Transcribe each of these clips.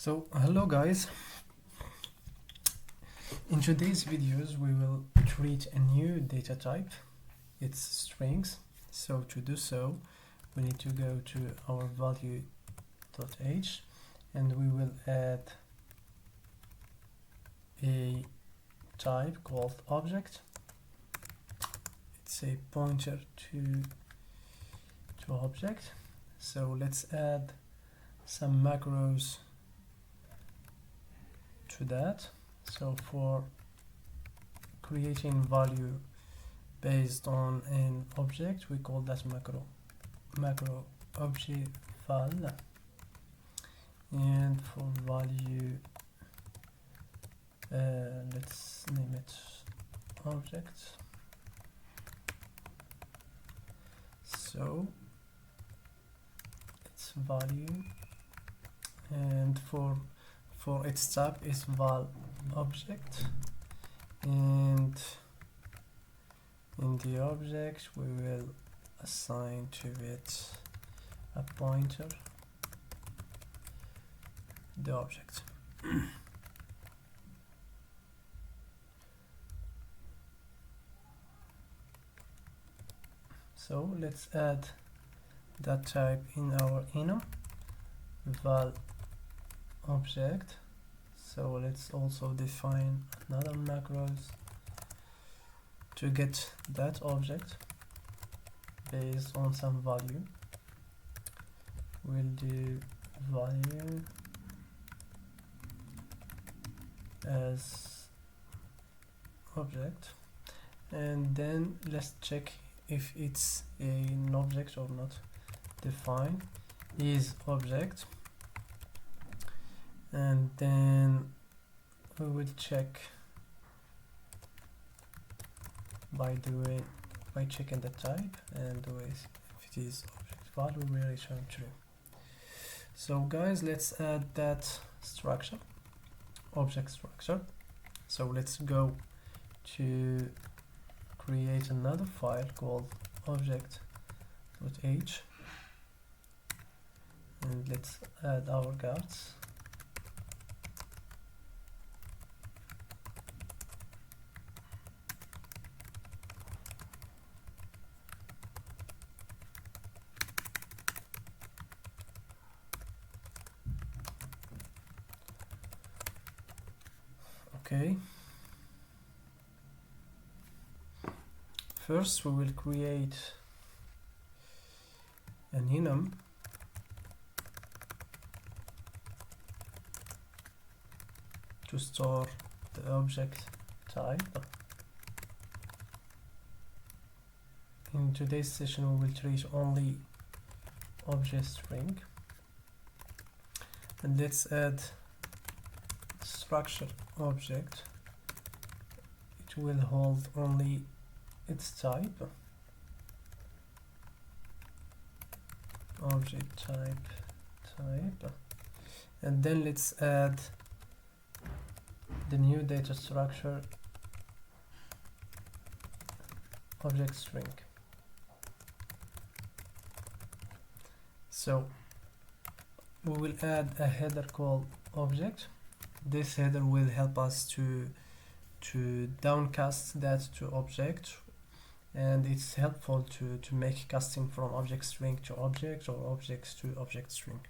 So hello guys, in today's videos we will create a new data type. It's strings. So to do so we need to go to our value.h and we will add a type called object. It's a pointer to object. So let's add some macros to that. So for creating value based on an object, we call that macro object val, and for value let's name it object. So it's value, and for its type is val object, and in the object we will assign to it a pointer, the object. So let's add that type in our enum val object. So let's also define another macros to get that object based on some value. We'll do value as object, and then let's check if it's an object or not. Define is object, and then we will check by checking the type, and if it is object val we will return true. So guys, let's add that structure, object structure. So let's go to create another file called object.h, and let's add our guards. Okay. First we will create an enum to store the object type. In today's session we will treat only object string, and let's add structure object. It will hold only its type, object type, and then let's add the new data structure object string. So we will add a header called object. This header will help us to downcast that to object, and it's helpful to make casting from object string to object or objects to object string.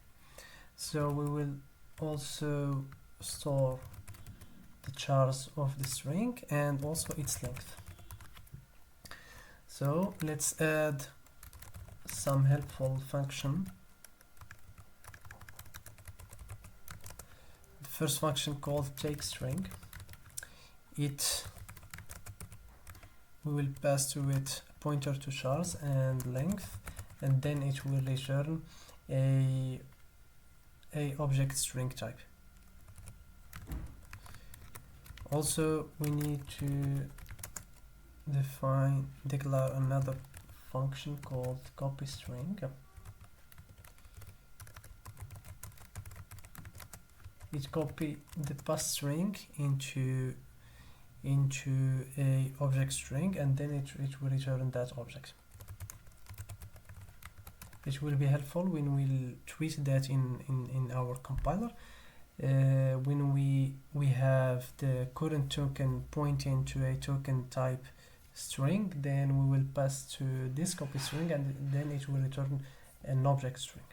So we will also store the chars of the string and also its length. So let's add some helpful function. The first function called take string. We will pass to it a pointer to chars and length, and then it will return a object string type. Also we need to declare another function called copy string. It copy the past string into a object string, and then it will return that object. It will be helpful when we'll treat that in our compiler, when we have the current token pointing to a token type string, then we will pass to this copy string and then it will return an object string.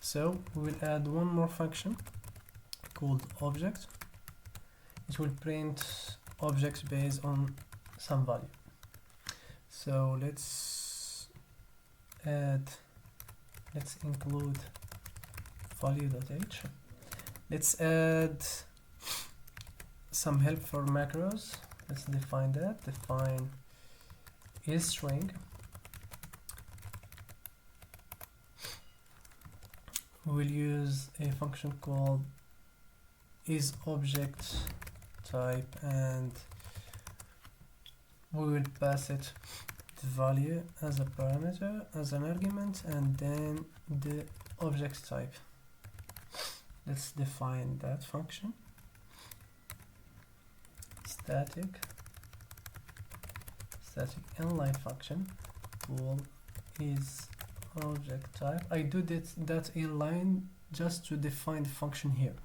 So we will add one more function called object. It will print objects based on some value. So let's include value.h. Let's add some help for macros. Let's define that. Define isString. We will use a function called isObjectType, and we will pass it the value as a parameter, as an argument, and then the object type. Let's define that function. Static inline function called isObjectType. I do that inline just to define the function here.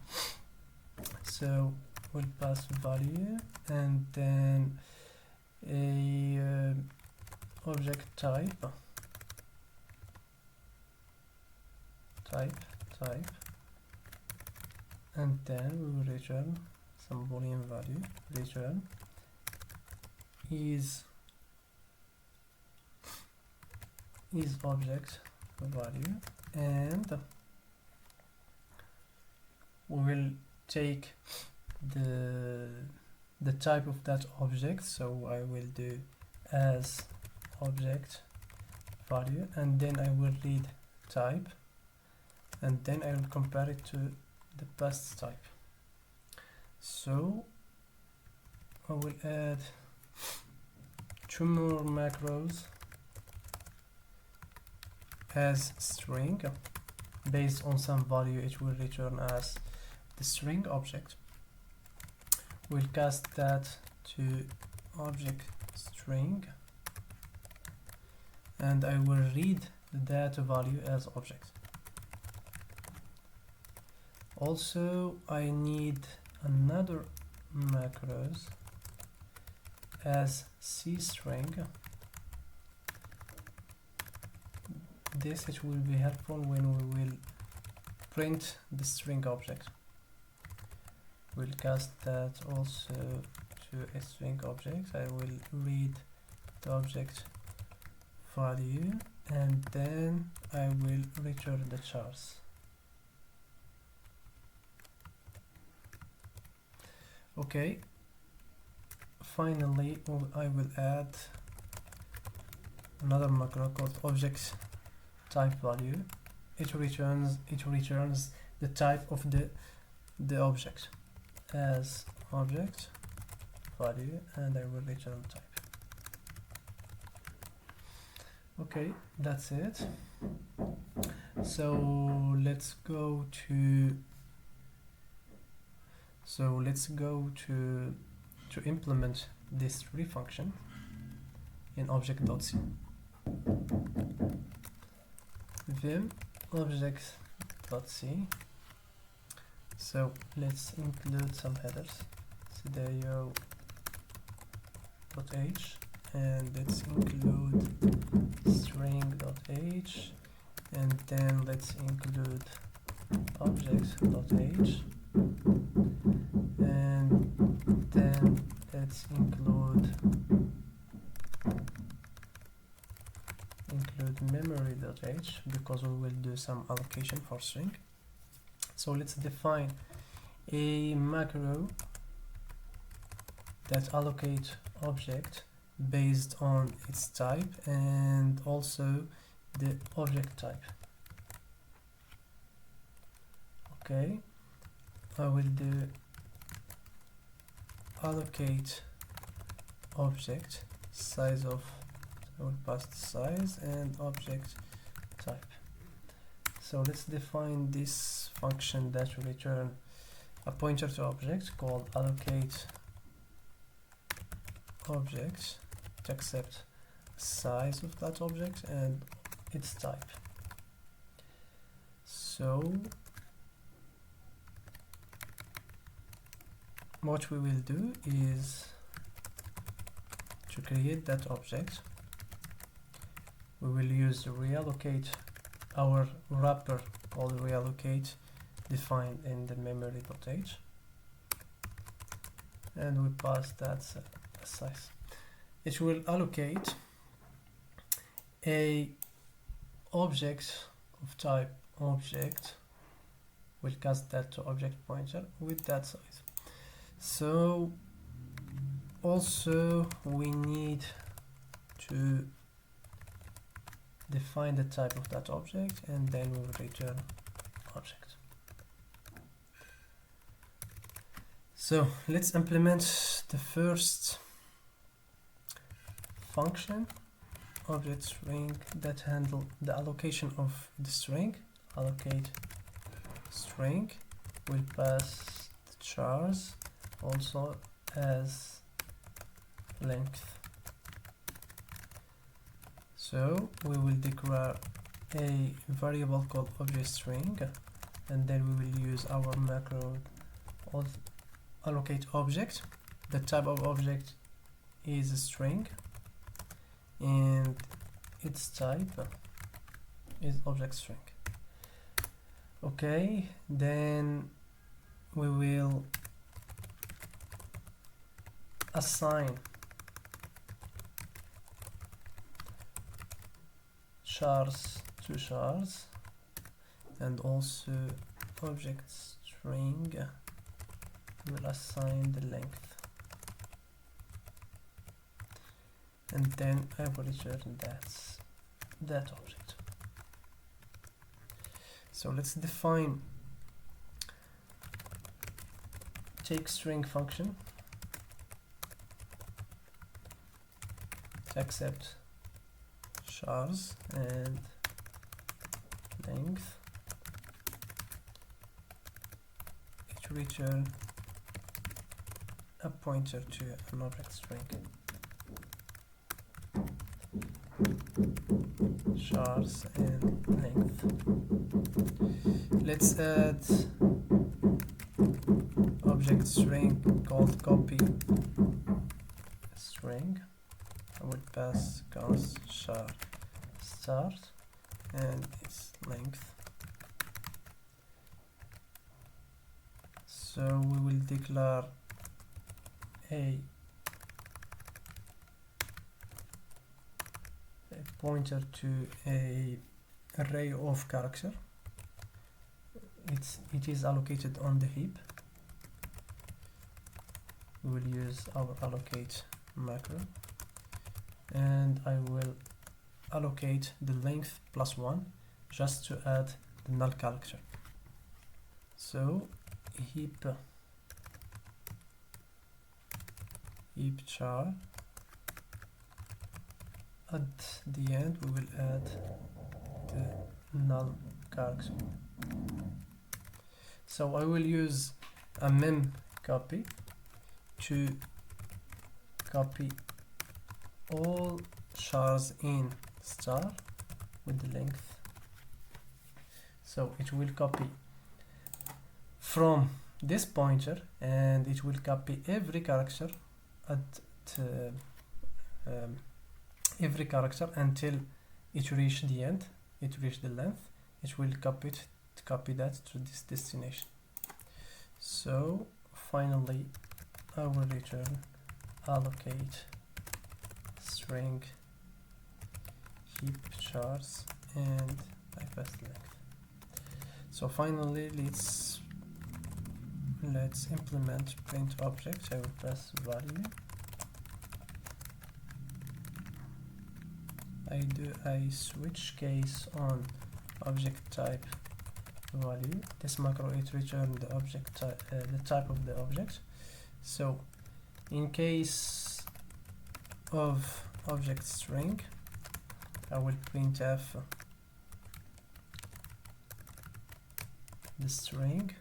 So we'll pass value and then a object type and then we will return some boolean value. Return is object value, and we will take the type of that object. So I will do as object value, and then I will read type, and then I will compare it to the past type. So I will add two more macros as string. Based on some value, it will return as the string object. We'll cast that to object string, and I will read the data value as object. Also, I need another macros as cstring. This it will be helpful when we will print the string object. We'll cast that also to a string object. I will read the object value, and then I will return the chars. Okay, finally I will add another macro called object type value. It returns the type of the object as object value, and I will return type. Okay, that's it. So let's go to implement this tree function in object.c. Vim object.c. So let's include some headers. Sudeyo.h, and let's include string.h, and then let's include object.h, and then let's include memory.h, because we will do some allocation for string. So let's define a macro that allocates object based on its type and also the object type. Okay, I will do allocate object size of, I will pass the size, and object type. So let's define this function that will return a pointer to object called allocate object to accept size of that object and its type. So what we will do is to create that object, we will use reallocate, our wrapper called reallocate defined in the memory.h, and we pass that size. It will allocate a object of type object, will cast that to object pointer with that size. So also we need to define the type of that object, and then we will return object. So let's implement the first function, object string, that handle the allocation of the string. Allocate string will pass the chars also as length. So we will declare a variable called object string, and then we will use our macro allocate object. The type of object is a string, and its type is object string. Okay, then we will assign chars to chars, and also object string will assign the length, and then I will return that object. So let's define take string function, accept chars and length. It return a pointer to an object string. Chars and length. Let's add object string called copy string. I will pass const char start and its length. So we will declare a pointer to a array of character. It is allocated on the heap. We will use our allocate macro, and I will allocate the length +1 just to add the null character. So heap char, at the end we will add the null character. So I will use a mem copy to copy all chars in star with the length. So it will copy from this pointer, and it will copy every character at every character until it reach the end, it reach the length. It will copy that to this destination. So finally I will return allocate string heap chars and I pass length. So finally let's implement print object. I will pass value. I do a switch case on object type value. This macro it return the object the type of the object. So in case of object string, I will printf the string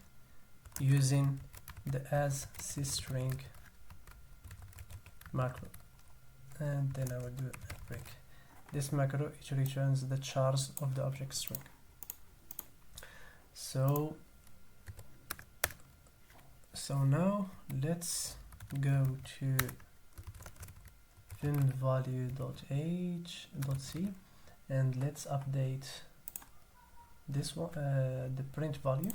using the as string macro, and then I will do a break. This macro it returns the chars of the object string. So So now let's go to VimValue.h.c and let's update this one, the print value.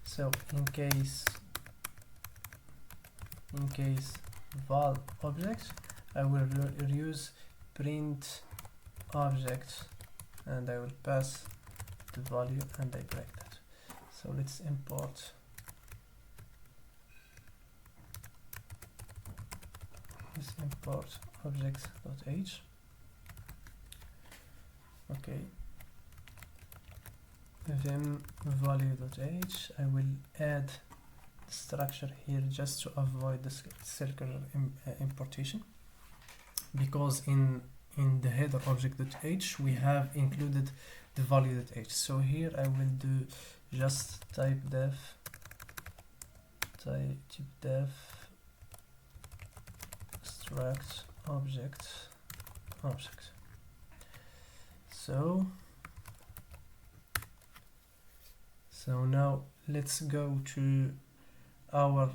So in case val object, I will use print object and I will pass the value and I break that. So let's import object.h. Okay, then value.h, I will add the structure here just to avoid the circular importation, because in the header object.h we have included the value.h. So here I will do just type def struct object. So now let's go to our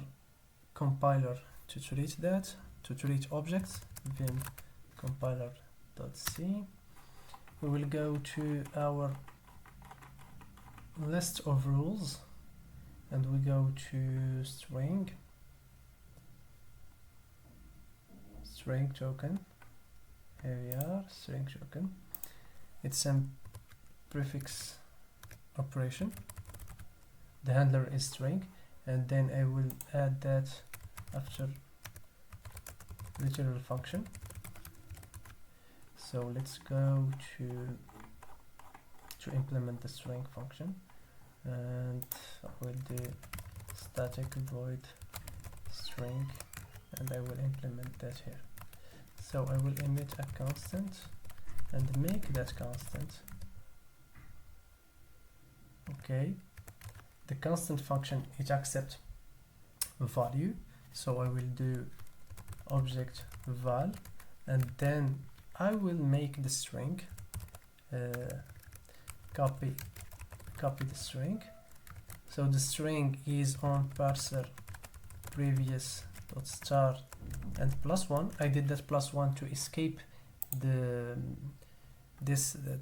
compiler to treat objects, vim compiler.c. We will go to our list of rules and we go to string token. Here we are, string token. It's a prefix operation. The handler is string, and then I will add that after literal function. So let's go to implement the string function, and I will do static void string, and I will implement that here. So I will emit a constant and make that constant. Okay, the constant function, it accepts value, so I will do object val, and then I will make the string, copy the string. So the string is on parser previous dot star and +1. I did that +1 to escape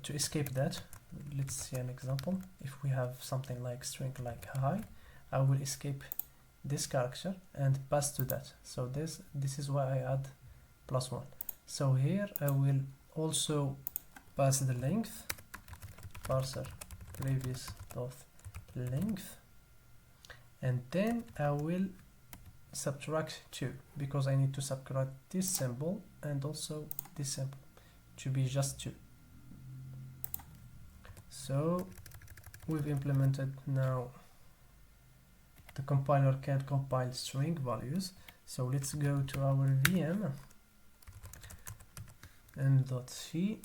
to escape that. Let's see an example. If we have something like string like hi, I will escape this character and pass to that. So this is why I add +1. So here I will also pass the length, parser previous dot length, and then I will subtract 2, because I need to subtract this symbol and also this symbol to be just 2. So we've implemented now the compiler can compile string values. So let's go to our VM and.c.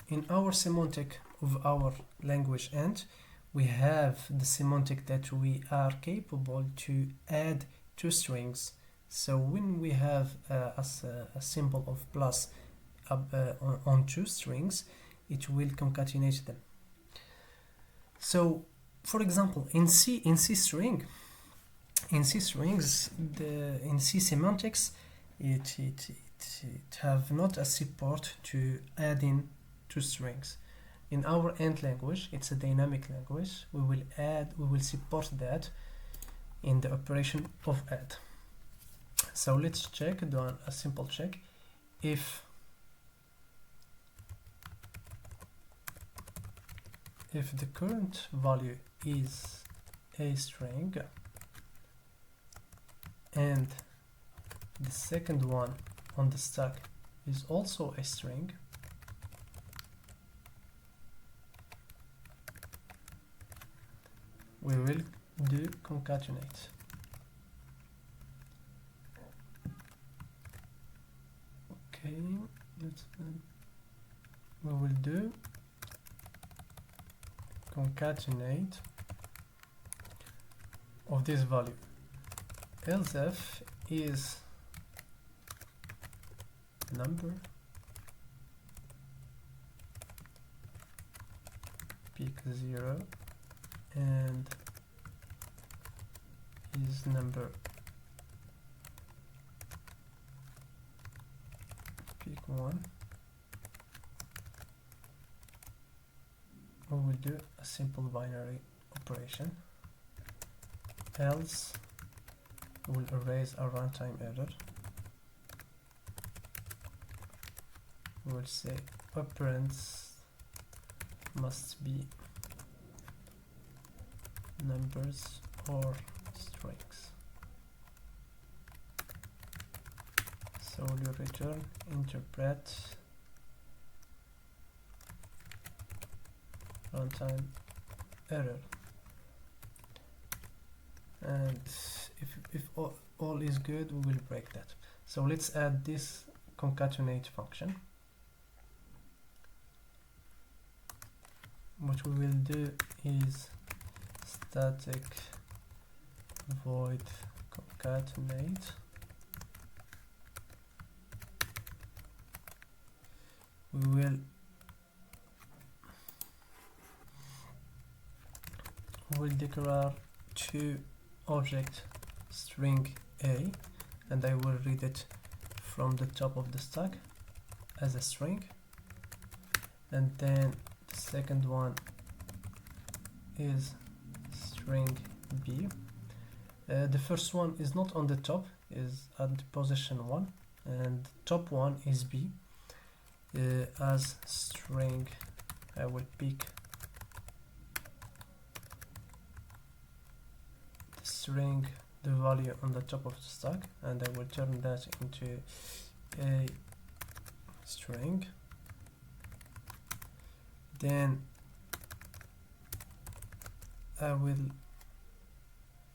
In our semantic of our language end, we have the semantic that we are capable to add two strings. So when we have a symbol of plus on two strings, it will concatenate them. So for example, in C semantics, it have not a support to add in two strings. In our end language, it's a dynamic language. We will support that in the operation of add. So let's check, do a simple check. If the current value is a string and the second one on the stack is also a string, we will do concatenate. Okay, we will do concatenate of this value. Else if is number pick 0 and is number, pick one. We will do a simple binary operation, else we'll erase a runtime error. We will say operands must be numbers or strings. So we'll return interpret runtime error, and if all is good, we will break that. So let's add this concatenate function. What we will do is static void concatenate. We will declare two object string A, and I will read it from the top of the stack as a string, and then the second one is string B. The first one is not on the top, is at position 1, and top one is B. As string, I will pick the string, the value on the top of the stack, and I will turn that into a string. Then I will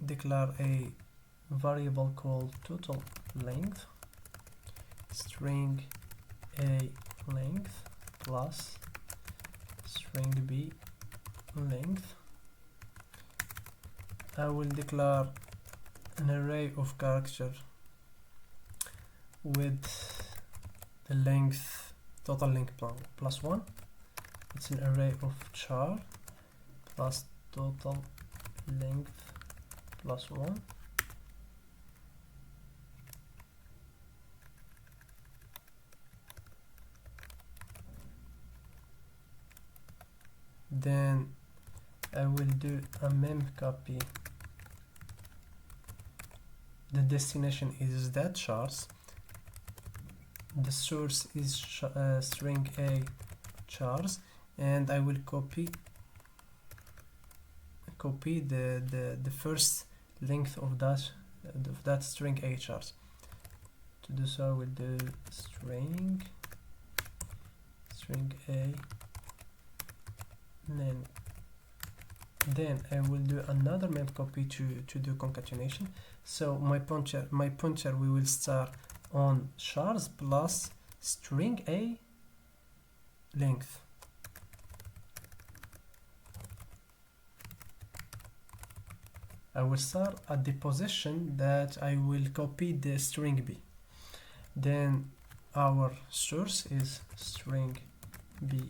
declare a variable called total length, string A length plus string B length. I will declare an array of characters with the length, total length plus 1. It's an array of char plus total length plus 1. Then I will do a mem copy. The destination is that chars. The source is string A chars, and I will copy the first length of that string A chars. To do so, I will do string A, and then I will do another mem copy to do concatenation. So my pointer we will start on chars plus string A length. I will start at the position that I will copy the string B. Then our source is string B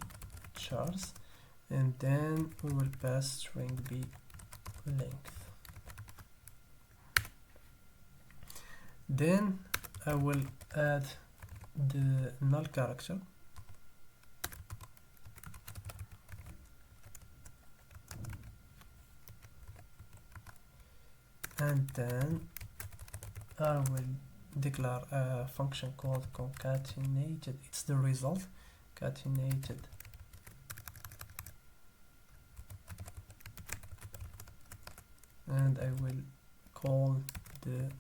chars, and then we will pass string B length. Then I will add the null character, and then I will declare a function called concatenated. It's the result, concatenated and I will call the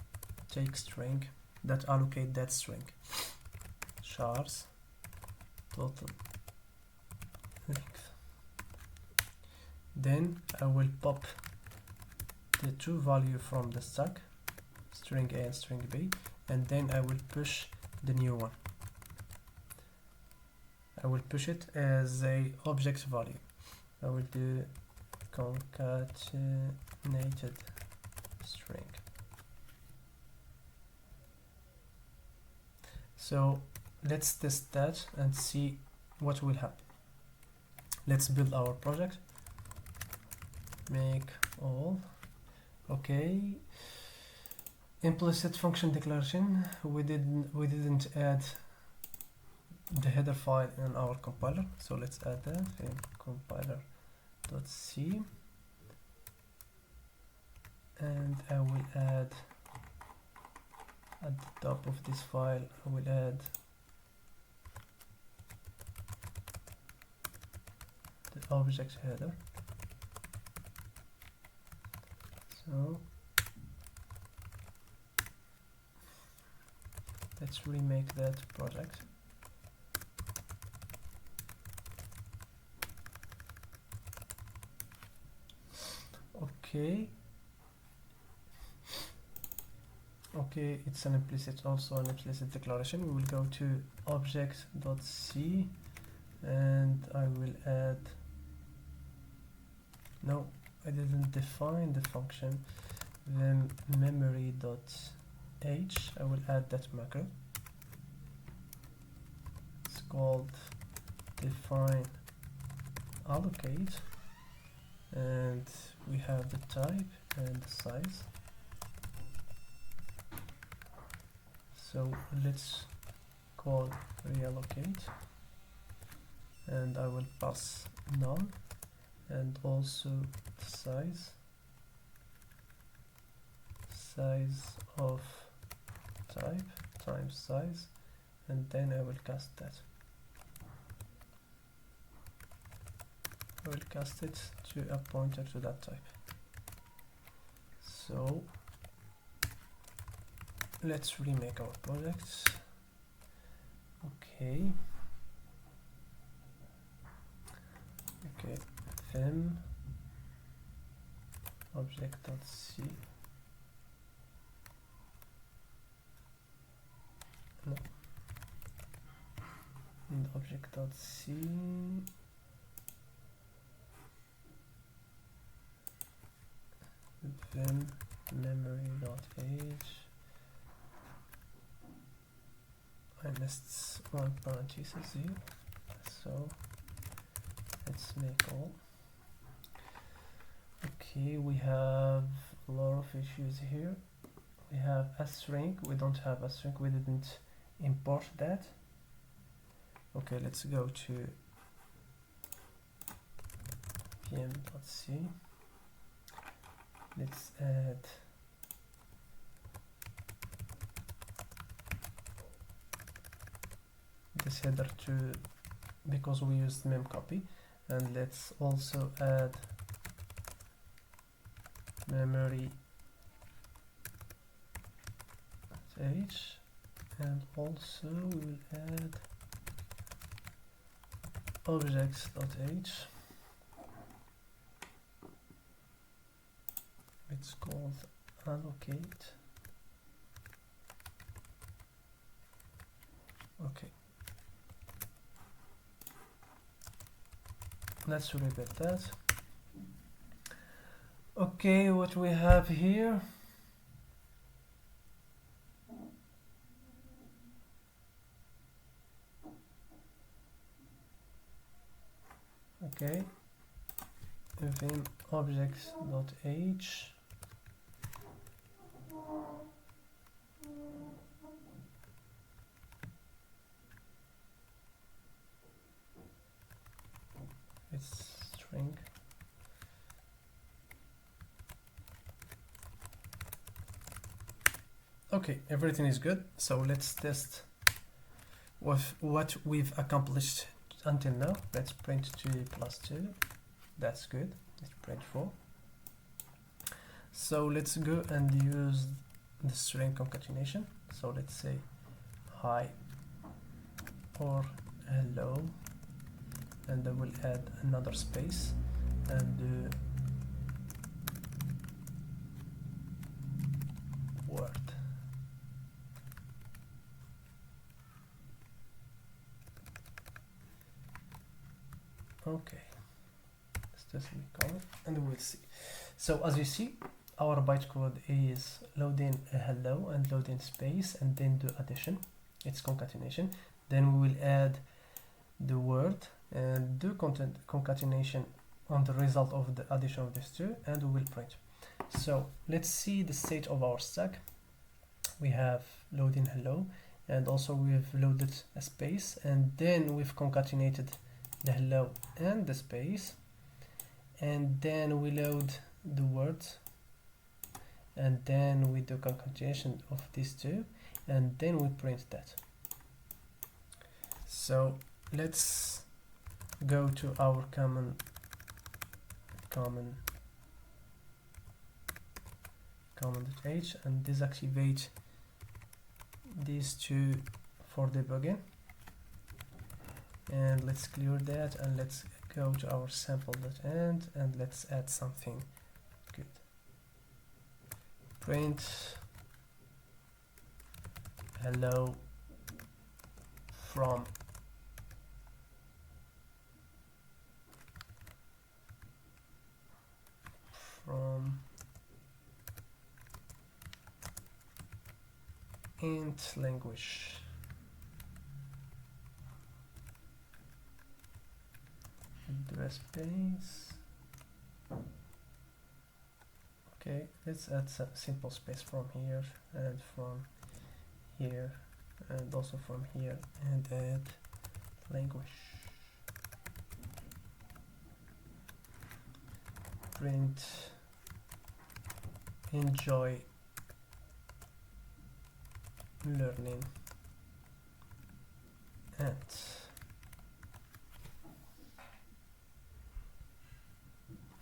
take string that allocate that string, chars total length. Then I will pop the two value from the stack, string A and string B, and then I will push the new one. I will push it as a object value. I will do concatenated string. So let's test that and see what will happen. Let's build our project. Make all. Okay. implicit function declaration. We didn't add the header file in our compiler, so let's add that in compiler.c, and I will add at the top of this file, I will add the object header. So let's remake that project. Okay, it's an implicit, also an implicit declaration. We will go to object.c, and I will add, no, I didn't define the function, then memory.h. I will add that macro. It's called define allocate, and we have the type and the size. So let's call reallocate, and I will pass none, and also the size of type times size, and then I will cast that. I will cast it to a pointer to that type. So let's remake our project. Okay, vim object.c, no, and object.c, vim memory.h. I missed one parenthesis here, so let's make all. Okay, we have a lot of issues here. We have string, we don't have string, we didn't import that. Okay, let's go to vm.c. Let's add this header to, because we used memcopy, and let's also add memory h, and also we will add objects.h. It's called allocate. Okay, let's repeat that. Okay, what we have here, okay, vim objects.h, it's string, okay, everything is good. So let's test with what we've accomplished until now. Let's print 2 plus 2, that's good. Let's print 4. So let's go and use the string concatenation. So let's say hi or hello, and I will add another space and do word. Okay, let's just recall it and we'll see. So as you see, our bytecode is loading a hello and loading space and then do addition. It's concatenation. Then we will add the word and do concatenation on the result of the addition of these two, and we will print. So let's see the state of our stack. we have loading hello, and also we've loaded a space, and then we've concatenated the hello and the space, and then we load the words, and then we do concatenation of these two, and then we print that. So let's go to our common.h and deactivate these two for debugging, and let's clear that, and let's go to our sample.end and let's add something good. Print hello from int language. Do a space. Okay, let's add some simple space from here and from here and also from here, and add language. Print enjoy learning and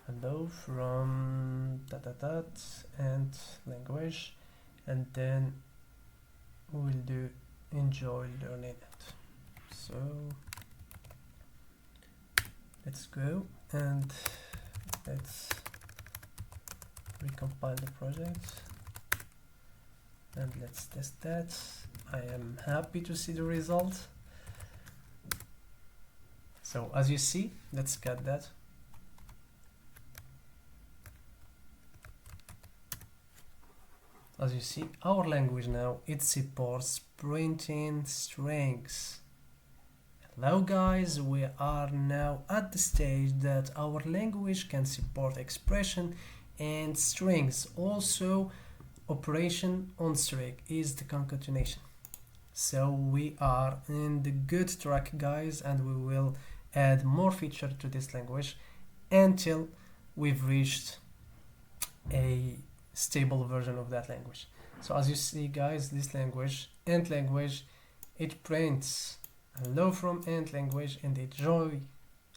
hello from and language, and then we'll do enjoy learning it. So let's go and let's recompile the project and let's test that. I am happy to see the result. So as you see, let's cut that. As you see, our language now, it supports printing strings. Hello guys, we are now at the stage that our language can support expression and strings. Also, operation on string is the concatenation. So we are in the good track guys, and we will add more feature to this language until we've reached a stable version of that language. So as you see guys, this language, int language, it prints hello from int language and enjoy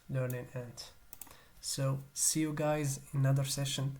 learning int. So see you guys in another session.